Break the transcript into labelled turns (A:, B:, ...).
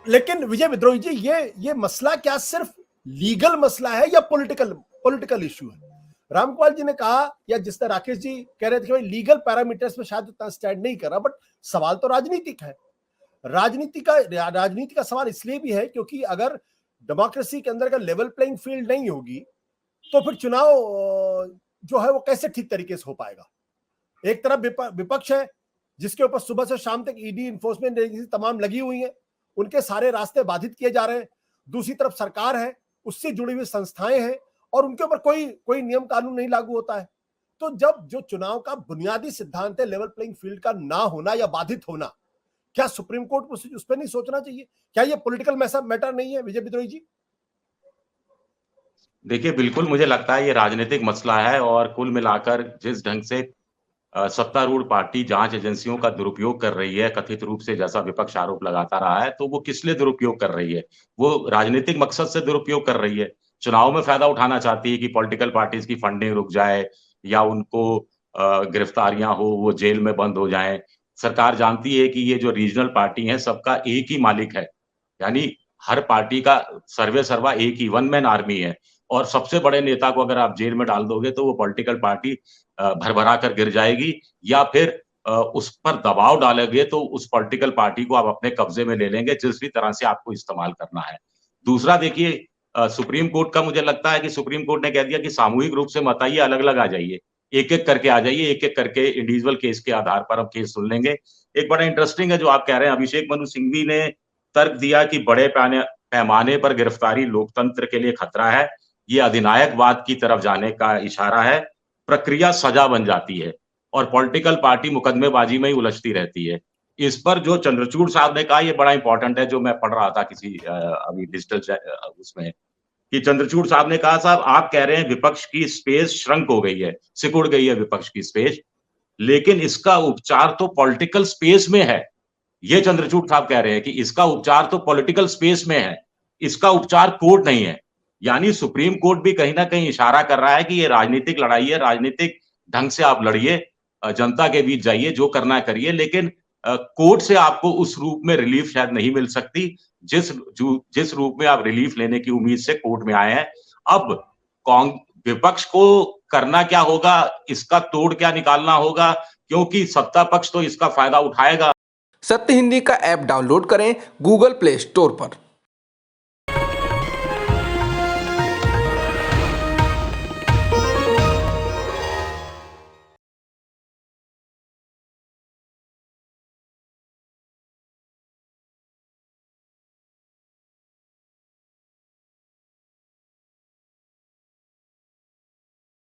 A: लेकिन विजय विद्रोही जी, ये मसला क्या सिर्फ लीगल मसला है या पॉलिटिकल इश्यू है? रामकुमार जी ने कहा, या जिस तरह राकेश जी कह रहे थे कि भाई लीगल पैरामीटर्स में शायद उतना स्टैंड नहीं कर रहा, बट सवाल तो राजनीतिक है। राजनीति का सवाल इसलिए भी है क्योंकि अगर डेमोक्रेसी के अंदर का लेवल प्लेइंग फील्ड नहीं होगी तो फिर चुनाव जो है वो कैसे ठीक तरीके से हो पाएगा? एक तरफ विपक्ष है जिसके ऊपर सुबह से शाम तक ईडी, इन्फोर्समेंट एजेंसी तमाम लगी हुई है, उनके सारे रास्ते बाधित किए जा रहे हैं। दूसरी तरफ सरकार है, उससे जुड़ी हुई संस्थाएं हैं और उनके ऊपर कोई नियम कानून नहीं लागू होता है। तो जब जो चुनाव का बुनियादी सिद्धांत है लेवल प्लेइंग फील्ड का ना होना या बाधित होना, क्या सुप्रीम कोर्ट उस पर नहीं सोचना चाहिए? क्या ये पॉलिटिकल मैटर नहीं है विजय विद्रोही जी?
B: देखिए, बिल्कुल मुझे लगता है ये राजनीतिक मसला है और कुल मिलाकर जिस ढंग से सत्तारूढ़ पार्टी जांच एजेंसियों का दुरुपयोग कर रही है, कथित रूप से, जैसा विपक्ष आरोप लगाता रहा है, तो वो किस लिए दुरुपयोग कर रही है? वो राजनीतिक मकसद से दुरुपयोग कर रही है। चुनाव में फायदा उठाना चाहती है कि पॉलिटिकल पार्टीज की फंडिंग रुक जाए या उनको गिरफ्तारियां हो, वो जेल में बंद हो जाएं। सरकार जानती है कि ये जो रीजनल पार्टी है, सबका एक ही मालिक है, यानी हर पार्टी का सर्वे सर्वा एक ही, वन मैन आर्मी है। और सबसे बड़े नेता को अगर आप जेल में डाल दोगे तो वो पॉलिटिकल पार्टी भरभरा कर गिर जाएगी, या फिर उस पर दबाव डालोगे तो उस पॉलिटिकल पार्टी को आप अपने कब्जे में ले लेंगे, जिस भी तरह से आपको इस्तेमाल करना है। दूसरा देखिए, सुप्रीम कोर्ट का मुझे लगता है कि सुप्रीम कोर्ट ने कह दिया कि सामूहिक रूप से मत आइए, अलग-अलग आ जाइए। एक-एक करके आ जाइए, एक-एक करके इंडिविजुअल केस के आधार पर हम केस सुन लेंगे। एक बड़ा इंटरेस्टिंग है जो आप कह रहे हैं, अभिषेक मनु सिंघवी ने तर्क दिया कि बड़े पैमाने पर गिरफ्तारी लोकतंत्र के लिए खतरा है। ये अधिनायकवाद की तरफ जाने का इशारा है। प्रक्रिया सजा बन जाती है और पॉलिटिकल पार्टी मुकदमेबाजी में ही उलझती रहती है। इस पर जो चंद्रचूड़ साहब ने कहा, ये बड़ा इंपॉर्टेंट है, जो मैं पढ़ रहा था किसी अभी डिजिटल उसमें, कि चंद्रचूड़ साहब ने कहा, साहब आप कह रहे हैं विपक्ष की स्पेस श्रंक हो गई है, सिकुड़ गई है विपक्ष की स्पेस, लेकिन इसका उपचार तो पॉलिटिकल स्पेस में है। ये चंद्रचूड़ साहब कह रहे हैं कि इसका उपचार तो पॉलिटिकल स्पेस में है, इसका उपचार कोर्ट नहीं है। यानी सुप्रीम कोर्ट भी कहीं ना कहीं इशारा कर रहा है कि ये राजनीतिक लड़ाई है, राजनीतिक ढंग से आप लड़िए, जनता के बीच जाइए, जो करना है करिए, लेकिन कोर्ट से आपको उस रूप में रिलीफ शायद नहीं मिल सकती जिस रूप में आप रिलीफ लेने की उम्मीद से कोर्ट में आए हैं। अब विपक्ष को करना क्या होगा, इसका तोड़ क्या निकालना होगा, क्योंकि सत्ता पक्ष तो इसका फायदा उठाएगा।
C: सत्य हिंदी का ऐप डाउनलोड करें गूगल प्ले स्टोर पर।